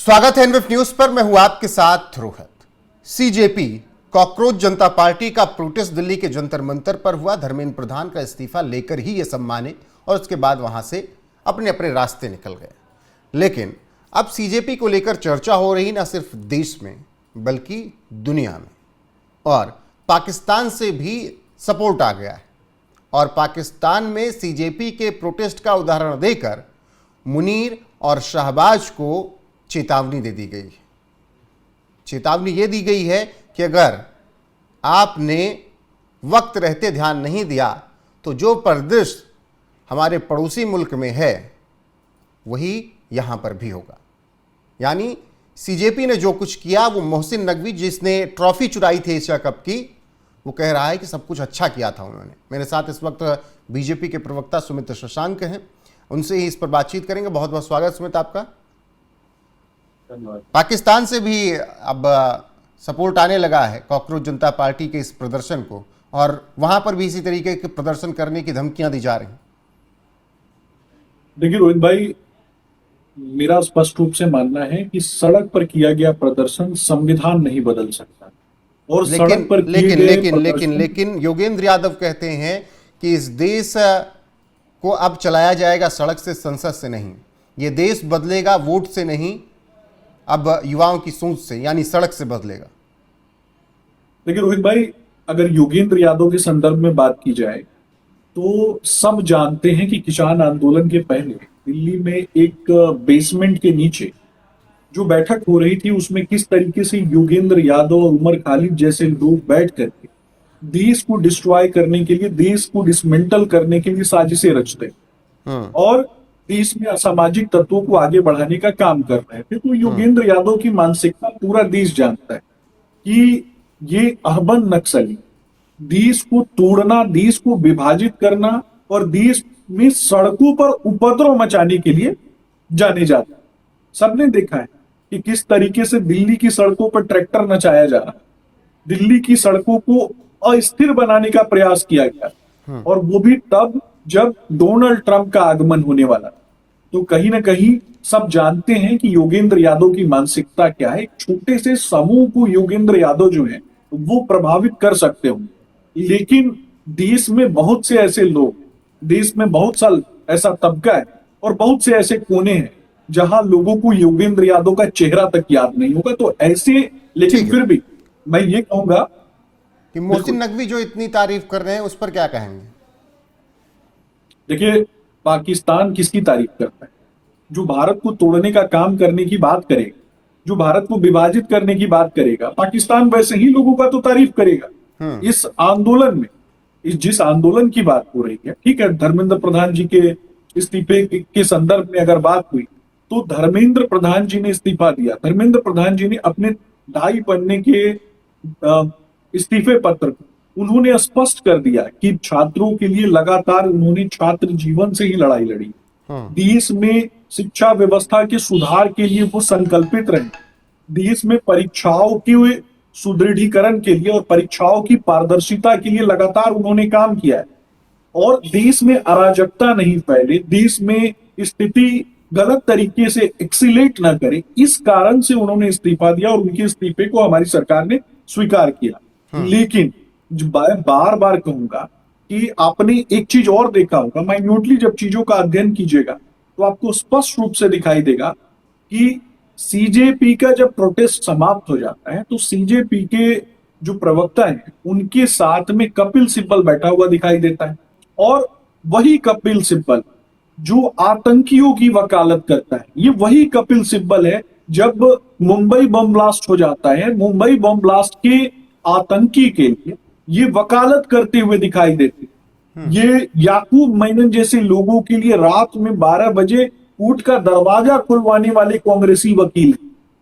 स्वागत है एनवीएफ न्यूज पर। मैं हूं आपके साथ रोहित। सीजेपी कॉकरोच जनता पार्टी का प्रोटेस्ट दिल्ली के जंतर मंतर पर हुआ। धर्मेंद्र प्रधान का इस्तीफा लेकर ही ये सब माने और उसके बाद वहां से अपने अपने रास्ते निकल गए। लेकिन अब सीजेपी को लेकर चर्चा हो रही न सिर्फ देश में बल्कि दुनिया में, और पाकिस्तान से भी सपोर्ट आ गया है। और पाकिस्तान में सीजेपी के प्रोटेस्ट का उदाहरण देकर मुनीर और शहबाज को चेतावनी दे दी गई है। चेतावनी ये दी गई है कि अगर आपने वक्त रहते ध्यान नहीं दिया तो जो परिदृश्य हमारे पड़ोसी मुल्क में है वही यहां पर भी होगा। यानी सीजेपी ने जो कुछ किया, वो मोहसिन नकवी जिसने ट्रॉफी चुराई थी एशिया कप की, वो कह रहा है कि सब कुछ अच्छा किया था उन्होंने। मेरे साथ इस वक्त बीजेपी के प्रवक्ता सुमित शशांक हैं, उनसे ही इस पर बातचीत करेंगे। बहुत बहुत स्वागत सुमित आपका। पाकिस्तान से भी अब सपोर्ट आने लगा है कॉकरोच जनता पार्टी के इस प्रदर्शन को, और वहां पर भी इसी तरीके के प्रदर्शन करने की धमकियां दी जा रही हैं। देखिए रोहित भाई, मेरा स्पष्ट रूप से मानना है कि सड़क पर किया गया प्रदर्शन संविधान नहीं बदल सकता। और सड़क पर लेकिन योगेंद्र यादव कहते हैं कि इस देश को अब चलाया जाएगा सड़क से, संसद से नहीं। ये देश बदलेगा वोट से नहीं, अब युवाओं की सोच से, यानी सड़क से बदलेगा। देखिए रोहित भाई, अगर योगेंद्र यादव के संदर्भ में बात की जाए तो सब जानते हैं कि किसान आंदोलन के पहले दिल्ली में एक बेसमेंट के नीचे जो बैठक हो रही थी, उसमें किस तरीके से योगेंद्र यादव और उमर खालिद जैसे लोग बैठ करके देश को डिस्ट्रॉय करने के लिए, देश को डिसमेंटल करने के लिए साजिशें रचते और देश में असामाजिक तत्वों को आगे बढ़ाने का काम कर रहे थे। तो योगेंद्र यादव की मानसिकता पूरा देश जानता है कि ये अहबन नक्सली देश को तोड़ना, देश को विभाजित करना और देश में सड़कों पर उपद्रव मचाने के लिए जाने जाते हैं। सबने देखा है कि किस तरीके से दिल्ली की सड़कों पर ट्रैक्टर नचाया जा रहा है, दिल्ली की सड़कों को अस्थिर बनाने का प्रयास किया गया, और वो भी तब जब डोनाल्ड ट्रंप का आगमन होने वाला। तो कहीं ना कहीं सब जानते हैं कि योगेंद्र यादव की मानसिकता क्या है। एक छोटे से समूह को योगेंद्र यादव जो है वो प्रभावित कर सकते हो, लेकिन देश में बहुत से ऐसे लोग, देश में बहुत सा ऐसा तबका है और बहुत से ऐसे कोने हैं जहां लोगों को योगेंद्र यादव का चेहरा तक याद नहीं होगा। तो ऐसे, लेकिन फिर भी मैं ये कहूंगा कि मोहसिन नकवी जो इतनी तारीफ कर रहे हैं उस पर क्या कहेंगे? देखिए, पाकिस्तान किसकी तारीफ करता है? जो भारत को तोड़ने का काम करने की बात करेगा, जो भारत को विभाजित करने की बात करेगा, पाकिस्तान वैसे ही लोगों का तो तारीफ करेगा। इस आंदोलन में, जिस आंदोलन की बात हो रही है, ठीक है, धर्मेंद्र प्रधान जी के इस्तीफे के संदर्भ में अगर बात हुई तो धर्मेंद्र प्रधान जी ने इस्तीफा दिया। धर्मेंद्र प्रधान जी ने अपने 2.5 पन्ने के इस्तीफे पत्र को उन्होंने स्पष्ट कर दिया कि छात्रों के लिए लगातार उन्होंने छात्र जीवन से ही लड़ाई लड़ी। देश में शिक्षा व्यवस्था के सुधार के लिए वो संकल्पित रहे, देश में परीक्षाओं के सुदृढ़ीकरण के लिए और परीक्षाओं की पारदर्शिता के लिए लगातार उन्होंने काम किया है, और देश में अराजकता नहीं फैले, देश में स्थिति गलत तरीके से एक्सीलेट ना करे, इस कारण से उन्होंने इस्तीफा दिया और उनके इस्तीफे को हमारी सरकार ने स्वीकार किया। लेकिन बार बार कहूंगा कि आपने एक चीज और देखा होगा, माइन्यूटली जब चीजों का अध्ययन कीजिएगा तो आपको स्पष्ट रूप से दिखाई देगा कि सीजेपी का जब प्रोटेस्ट समाप्त हो जाता है तो सीजेपी के जो प्रवक्ता हैं उनके साथ में कपिल सिब्बल बैठा हुआ दिखाई देता है, और वही कपिल सिब्बल जो आतंकियों की वकालत करता है, ये वही कपिल सिब्बल है जब मुंबई बम ब्लास्ट हो जाता है, मुंबई बम ब्लास्ट के आतंकी के लिए ये वकालत करते हुए दिखाई देते। ये याकूब मेनन जैसे लोगों के लिए रात में 12 बजे कोर्ट का दरवाजा खुलवाने वाले कांग्रेसी वकील,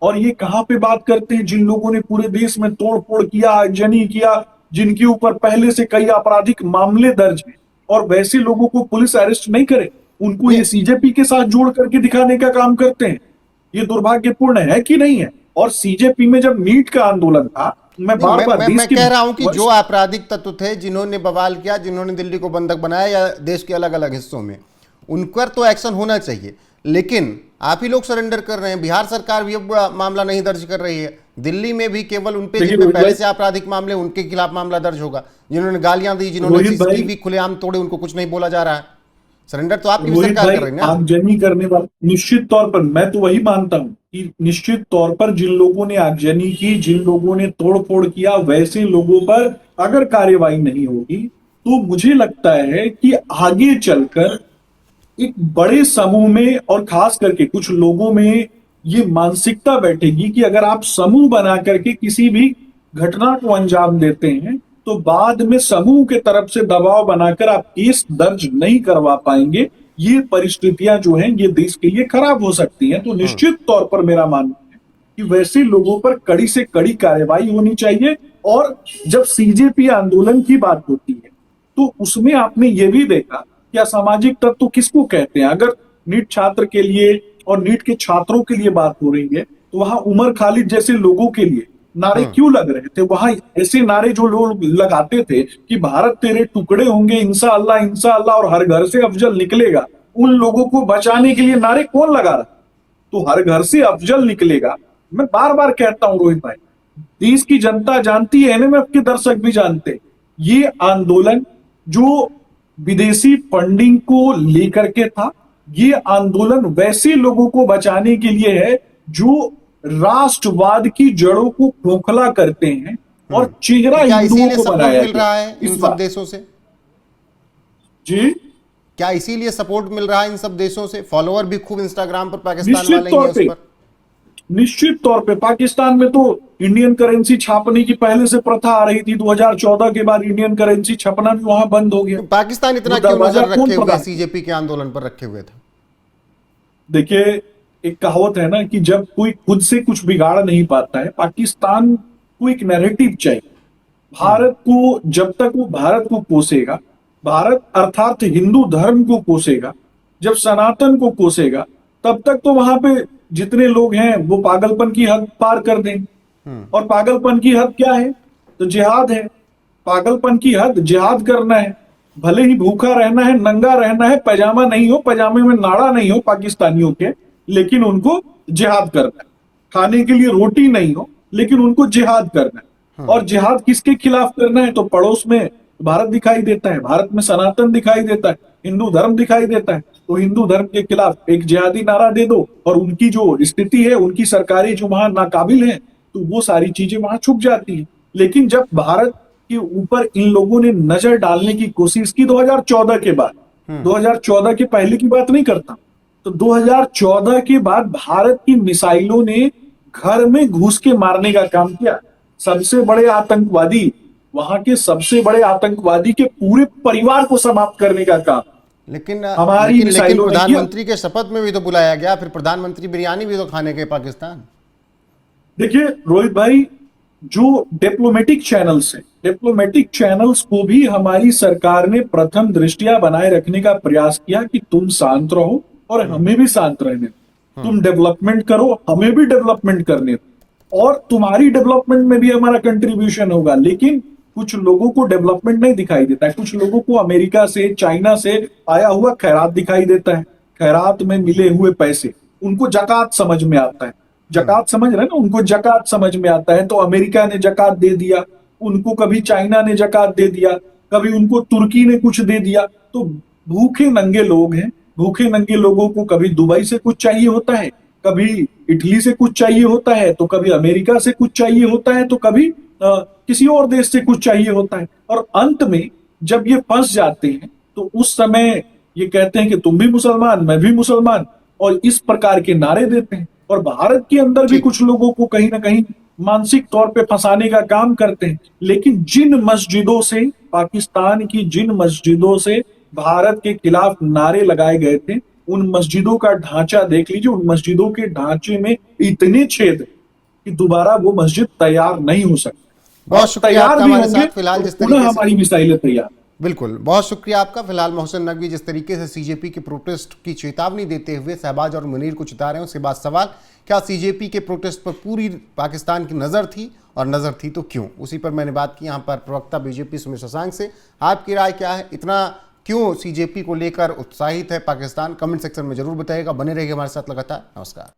और ये कहां पे बात करते हैं? जिन लोगों ने पूरे देश में तोड़फोड़ किया, आगजनी किया, जिनके ऊपर पहले से कई आपराधिक मामले दर्ज हैं, और वैसे लोगों को पुलिस अरेस्ट नहीं करे, उनको ये सीजेपी के साथ जोड़ करके दिखाने का काम करते हैं। ये दुर्भाग्यपूर्ण है कि नहीं है? और सीजेपी में जब नीट का आंदोलन था, मैं कह रहा हूं कि जो आपराधिक तत्व थे, जिन्होंने बवाल किया, जिन्होंने दिल्ली को बंधक बनाया या देश के अलग अलग हिस्सों में, उन पर तो एक्शन होना चाहिए। लेकिन आप ही लोग सरेंडर कर रहे हैं। बिहार सरकार भी अब मामला नहीं दर्ज कर रही है। दिल्ली में भी केवल उन पे देखिए जिनपे रोहित पहले भाई, से आपराधिक मामले, उनके खिलाफ मामला दर्ज होगा। जिन्होंने गालियां दी, जिन्होंने रोहित भाई, सीसीटीवी खुलेआम तोड़े, उनको कुछ नहीं बोला जा रहा है। सरेंडर तो आपकी भी रोहित सरकार भाई, कर रही है ना। आगजनी करने वाले निश्चित तौर पर, मैं तो वही मानता हूं कि निश्चित तौर पर जिन लोगों ने आगजनी की, जिन लोगों ने तोड़फोड़ किया, वैसे लोगों पर अगर कार्यवाही नहीं होगी तो मुझे लगता है कि आगे चलकर एक बड़े समूह में और खास करके कुछ लोगों में ये मानसिकता बैठेगी कि अगर आप समूह बना करके किसी भी घटना को अंजाम देते हैं तो बाद में समूह के तरफ से दबाव बनाकर आप केस दर्ज नहीं करवा पाएंगे। ये परिस्थितियां जो हैं ये देश के लिए खराब हो सकती हैं। तो निश्चित तौर पर मेरा मानना है कि वैसे लोगों पर कड़ी से कड़ी कार्रवाई होनी चाहिए। और जब सीजेपी आंदोलन की बात होती है तो उसमें आपने ये भी देखा कि असामाजिक तत्व किसको कहते हैं। अगर नीट छात्र के लिए और नीट के छात्रों के लिए बात हो रही है तो वहां उमर खालिद जैसे लोगों के लिए नारे क्यों लग रहे थे। वहां ऐसे नारे जो लोग लगाते थे कि भारत तेरे टुकड़े होंगे इंशाअल्लाह इंशाअल्लाह और हर घर से अफजल निकलेगा, उन लोगों को बचाने के लिए नारे कौन लगा रहा। तो हर घर से अफजल निकलेगा, मैं बार बार कहता हूं रोहित भाई, देश की जनता जानती है, एनएमएफ के दर्शक भी जानते, ये आंदोलन जो विदेशी फंडिंग को लेकर के था, ये आंदोलन वैसे लोगों को बचाने के लिए है जो राष्ट्रवाद की जड़ों को खोखला करते हैं और चेहरा तो क्या हिंदुओं इसीलिए को सपोर्ट बनाया मिल रहा है इस इन सब बात देशों से? जी क्या इसीलिए सपोर्ट मिल रहा है इन सब देशों से? फॉलोअर भी खूब इंस्टाग्राम पर पाकिस्तान निश्चित वाले ही तौर हैं उस पे, पर। निश्चित तौर पे पाकिस्तान में तो इंडियन करेंसी छापने की पहले से प्रथा आ रही थी। 2014 के बाद इंडियन करेंसी छपना भी वहां बंद हो गया। तो पाकिस्तान इतना वो क्यों दरवाजा नजर कौन रखे हुए प्रदान। सीजेपी के आंदोलन पर रखे हुए थे? देखिए, एक कहावत है ना कि जब कोई खुद से कुछ बिगाड़ नहीं पाता है, पाकिस्तान को एक नैरेटिव चाहिए। भारत को, जब तक वो भारत को कोसेगा, भारत अर्थात हिंदू धर्म को कोसेगा, जब सनातन को कोसेगा, तब तक तो वहां पे जितने लोग हैं वो पागलपन की हद पार कर देंगे। और पागलपन की हद क्या है? तो जिहाद है। पागलपन की हद जिहाद करना है। भले ही भूखा रहना है, नंगा रहना है, पैजामा नहीं हो, पैजामे में नाड़ा नहीं हो पाकिस्तानियों के, लेकिन उनको जिहाद करना है। खाने के लिए रोटी नहीं हो, लेकिन उनको जिहाद करना है। और जिहाद किसके खिलाफ करना है? तो पड़ोस में भारत दिखाई देता है, भारत में सनातन दिखाई देता है, हिंदू धर्म दिखाई देता है। तो हिंदू धर्म के खिलाफ एक जिहादी नारा दे दो और उनकी जो स्थिति है, उनकी सरकारें जो वहां नाकाबिल है, तो वो सारी चीजें वहां छुप जाती है। लेकिन जब भारत के ऊपर इन लोगों ने नजर डालने की कोशिश की 2014 के बाद, 2014 के पहले की बात नहीं करता, तो 2014 के बाद भारत की मिसाइलों ने घर में घुस के मारने का काम किया। सबसे बड़े आतंकवादी, वहां के सबसे बड़े आतंकवादी के पूरे परिवार को समाप्त करने का काम लेकिन हमारी लेकिन, लेकिन मिसाइलों ने किया। प्रधानमंत्री के शपथ में भी तो बुलाया गया, फिर प्रधानमंत्री बिरयानी भी तो खाने गए पाकिस्तान। देखिए रोहित भाई, जो डिप्लोमेटिक चैनल्स है, डिप्लोमेटिक चैनल्स को भी हमारी सरकार ने प्रथम दृष्टिया बनाए रखने का प्रयास किया कि तुम शांत रहो और हमें भी शांत रहने दो। तुम डेवलपमेंट करो, हमें भी डेवलपमेंट करने दो, और तुम्हारी डेवलपमेंट में भी हमारा कंट्रीब्यूशन होगा। लेकिन कुछ लोगों को डेवलपमेंट नहीं दिखाई देता है। कुछ लोगों को अमेरिका से, चाइना से आया हुआ खैरात दिखाई देता है। खैरात में मिले हुए पैसे उनको जकात समझ में आता है। जकात समझ रहे हैं ना, उनको जकात समझ में आता है। तो अमेरिका ने जकात दे दिया उनको, कभी चाइना ने जकात दे दिया, कभी उनको तुर्की ने कुछ दे दिया। तो भूखे नंगे लोग हैं। भूखे नंगे लोगों को कभी दुबई से कुछ चाहिए होता है, कभी इटली से कुछ चाहिए होता है, तो कभी अमेरिका से कुछ चाहिए होता है, तो कभी किसी और देश से कुछ चाहिए होता है। और अंत में जब ये फंस जाते हैं तो उस समय ये कहते हैं कि तुम भी मुसलमान, मैं भी मुसलमान, और इस प्रकार के नारे देते हैं। और भारत के अंदर भी कुछ लोगों को कहीं ना कहीं मानसिक तौर पे फंसाने का काम करते हैं। लेकिन जिन मस्जिदों से, पाकिस्तान की जिन मस्जिदों से भारत के खिलाफ नारे लगाए गए थे, उन मस्जिदों का ढांचा देख लीजिए। उन मस्जिदों के ढांचे में इतने छेद कि दोबारा वो मस्जिद तैयार नहीं हो सकती। बहुत शुक्रिया आपका हमारे साथ फिलहाल जिस तरीके से हमारी मिसाइलें तैयार। बिल्कुल, बहुत शुक्रिया आपका। फिलहाल मोहसिन नकवी जिस तरीके से सीजेपी के प्रोटेस्ट की चेतावनी देते हुए शहबाज और मुनीर को चिता रहे हैं, उसके बाद सवाल, क्या सीजेपी के प्रोटेस्ट पर पूरी पाकिस्तान की नज़र थी, और नज़र थी तो क्यों? उसी पर मैंने बात की यहाँ पर प्रवक्ता बीजेपी सुमित शशांक से। आपकी राय क्या है? इतना क्यों सीजेपी को लेकर उत्साहित है पाकिस्तान? कमेंट सेक्शन में जरूर बताइएगा। बने रहिए हमारे साथ लगातार। नमस्कार।